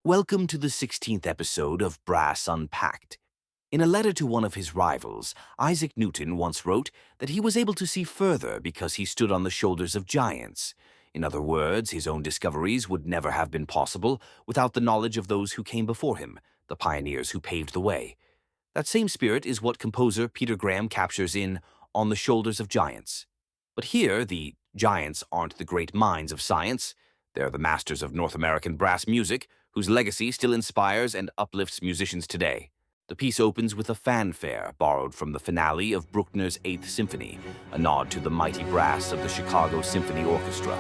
Welcome to the 16th episode of Brass Unpacked. In a letter to one of his rivals, Isaac Newton once wrote that he was able to see further because he stood on the shoulders of giants. In other words, his own discoveries would never have been possible without the knowledge of those who came before him, the pioneers who paved the way. That same spirit is what composer Peter Graham captures in On the Shoulders of Giants. But here, the giants aren't the great minds of science. They're the masters of North American brass music, whose legacy still inspires and uplifts musicians today. The piece opens with a fanfare borrowed from the finale of Bruckner's Eighth Symphony, a nod to the mighty brass of the Chicago Symphony Orchestra.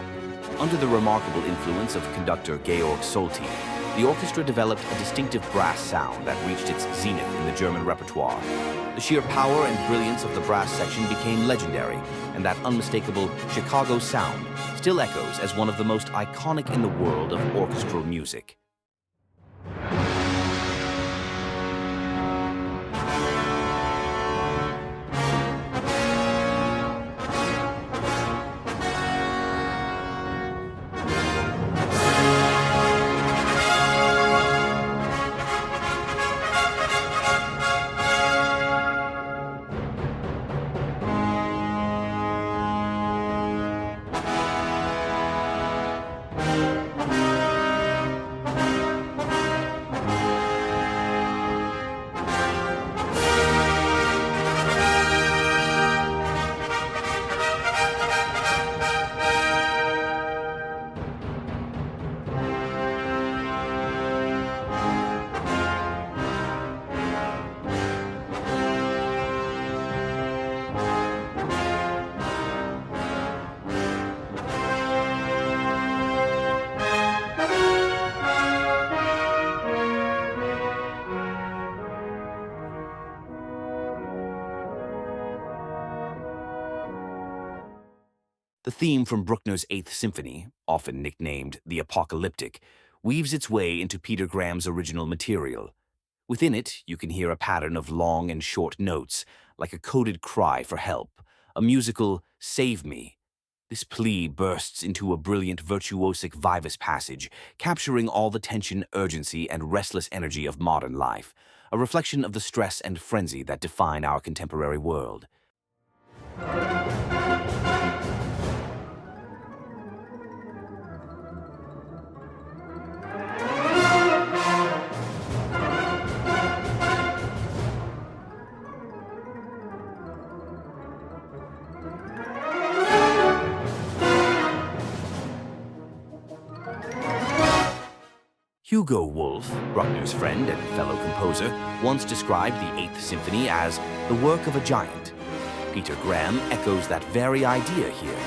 Under the remarkable influence of conductor Georg Solti, the orchestra developed a distinctive brass sound that reached its zenith in the German repertoire. The sheer power and brilliance of the brass section became legendary, and that unmistakable Chicago sound still echoes as one of the most iconic in the world of orchestral music. The theme from Bruckner's Eighth Symphony, often nicknamed the Apocalyptic, weaves its way into Peter Graham's original material. Within it, you can hear a pattern of long and short notes, like a coded cry for help, a musical "save me." This plea bursts into a brilliant virtuosic vivus passage, capturing all the tension, urgency, and restless energy of modern life, a reflection of the stress and frenzy that define our contemporary world. Hugo Wolf, Bruckner's friend and fellow composer, once described the Eighth Symphony as the work of a giant. Peter Graham echoes that very idea here.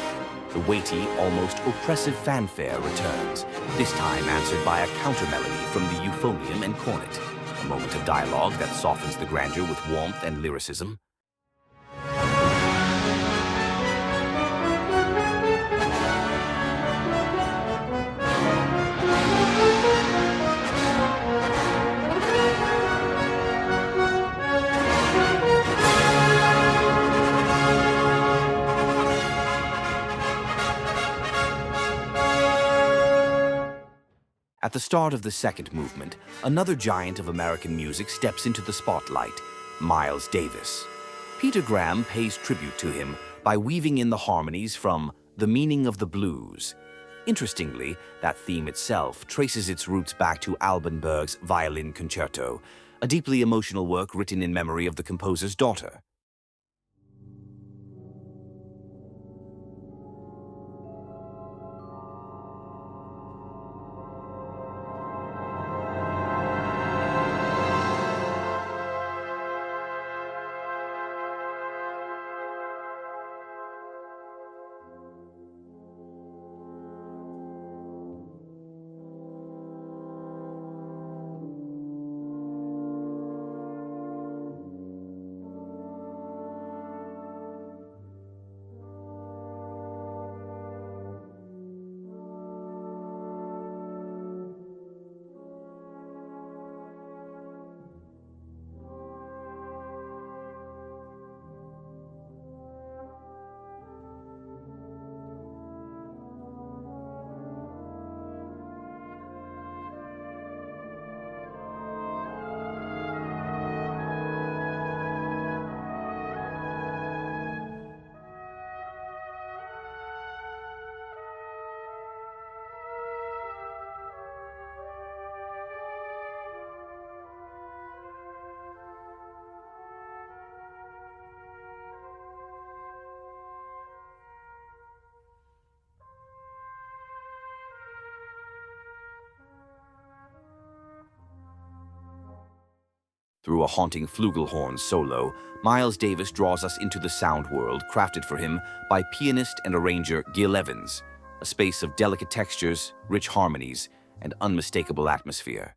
The weighty, almost oppressive fanfare returns, this time answered by a counter-melody from the euphonium and cornet, a moment of dialogue that softens the grandeur with warmth and lyricism. At the start of the second movement, another giant of American music steps into the spotlight, Miles Davis. Peter Graham pays tribute to him by weaving in the harmonies from The Meaning of the Blues. Interestingly, that theme itself traces its roots back to Alban Berg's Violin Concerto, a deeply emotional work written in memory of the composer's daughter. Through a haunting flugelhorn solo, Miles Davis draws us into the sound world crafted for him by pianist and arranger Gil Evans, a space of delicate textures, rich harmonies, and unmistakable atmosphere.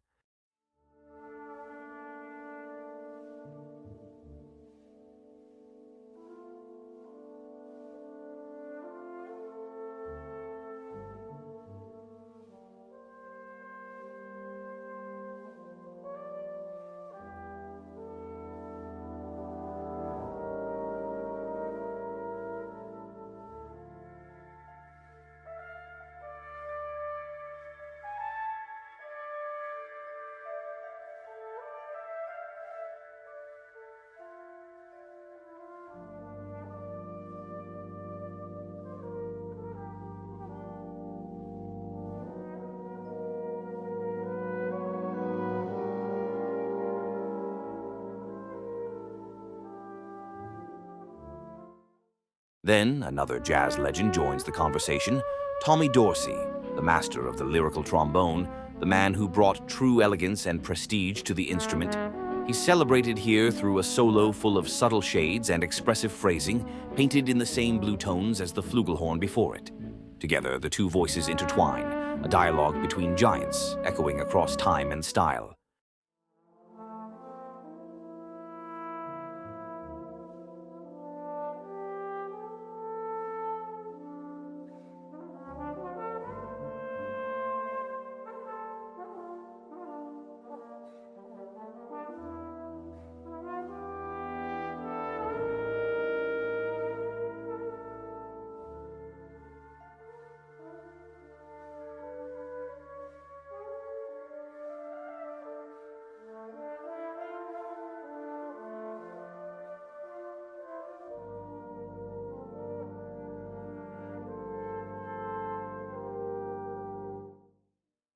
Then, another jazz legend joins the conversation, Tommy Dorsey, the master of the lyrical trombone, the man who brought true elegance and prestige to the instrument. He's celebrated here through a solo full of subtle shades and expressive phrasing, painted in the same blue tones as the flugelhorn before it. Together, the two voices intertwine, a dialogue between giants, echoing across time and style.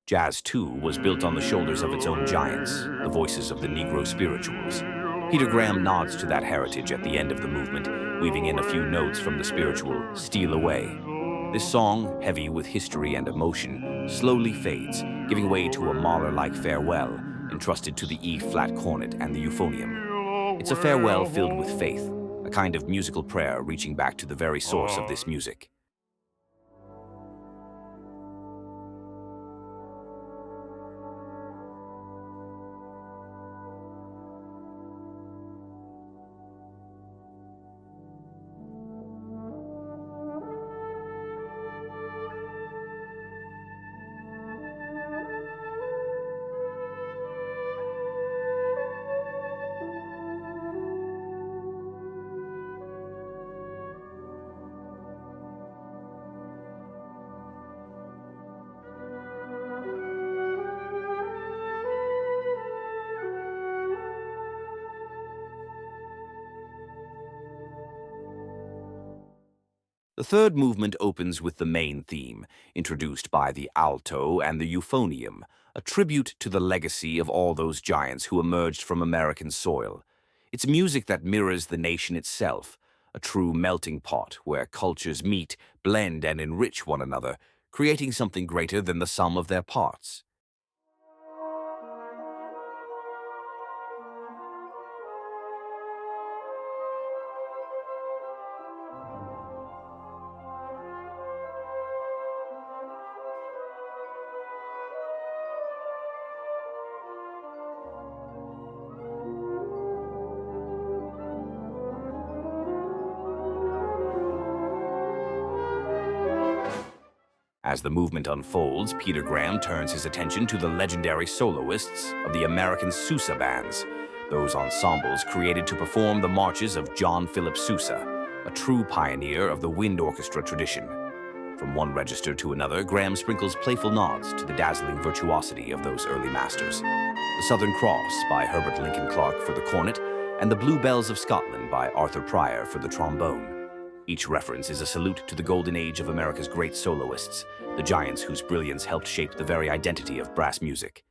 Jazz, too, was built on the shoulders of its own giants, the voices of the Negro spirituals. Peter Graham nods to that heritage at the end of the movement, weaving in a few notes from the spiritual "Steal Away." This song, heavy with history and emotion, slowly fades, giving way to a Mahler-like farewell, entrusted to the E-flat cornet and the euphonium. It's a farewell filled with faith, a kind of musical prayer reaching back to the very source of this music. The third movement opens with the main theme, introduced by the alto and the euphonium, a tribute to the legacy of all those giants who emerged from American soil. It's music that mirrors the nation itself, a true melting pot where cultures meet, blend, and enrich one another, creating something greater than the sum of their parts. As the movement unfolds, Peter Graham turns his attention to the legendary soloists of the American Sousa bands, those ensembles created to perform the marches of John Philip Sousa, a true pioneer of the wind orchestra tradition. From one register to another, Graham sprinkles playful nods to the dazzling virtuosity of those early masters. The Southern Cross by Herbert Lincoln Clark for the cornet, and the Blue Bells of Scotland by Arthur Pryor for the trombone. Each reference is a salute to the golden age of America's great soloists, the giants whose brilliance helped shape the very identity of brass music.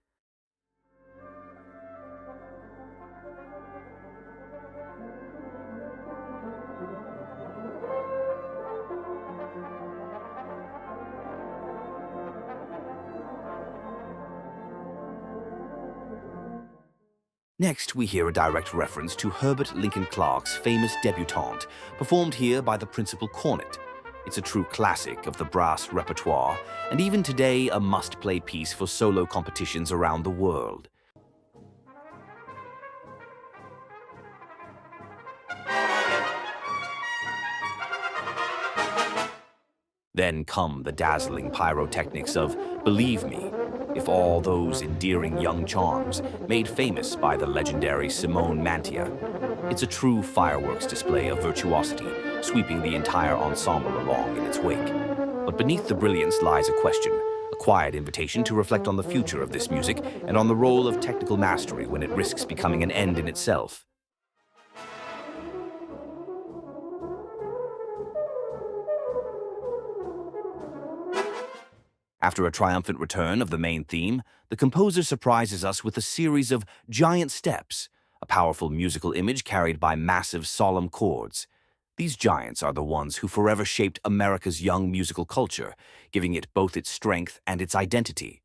Next, we hear a direct reference to Herbert Lincoln Clark's famous debutante, performed here by the principal cornet. It's a true classic of the brass repertoire, and even today a must-play piece for solo competitions around the world. Then come the dazzling pyrotechnics of Believe Me, if all those endearing young charms, made famous by the legendary Simone Mantia. It's a true fireworks display of virtuosity, sweeping the entire ensemble along in its wake. But beneath the brilliance lies a question, a quiet invitation to reflect on the future of this music and on the role of technical mastery when it risks becoming an end in itself. After a triumphant return of the main theme, the composer surprises us with a series of giant steps, a powerful musical image carried by massive, solemn chords. These giants are the ones who forever shaped America's young musical culture, giving it both its strength and its identity.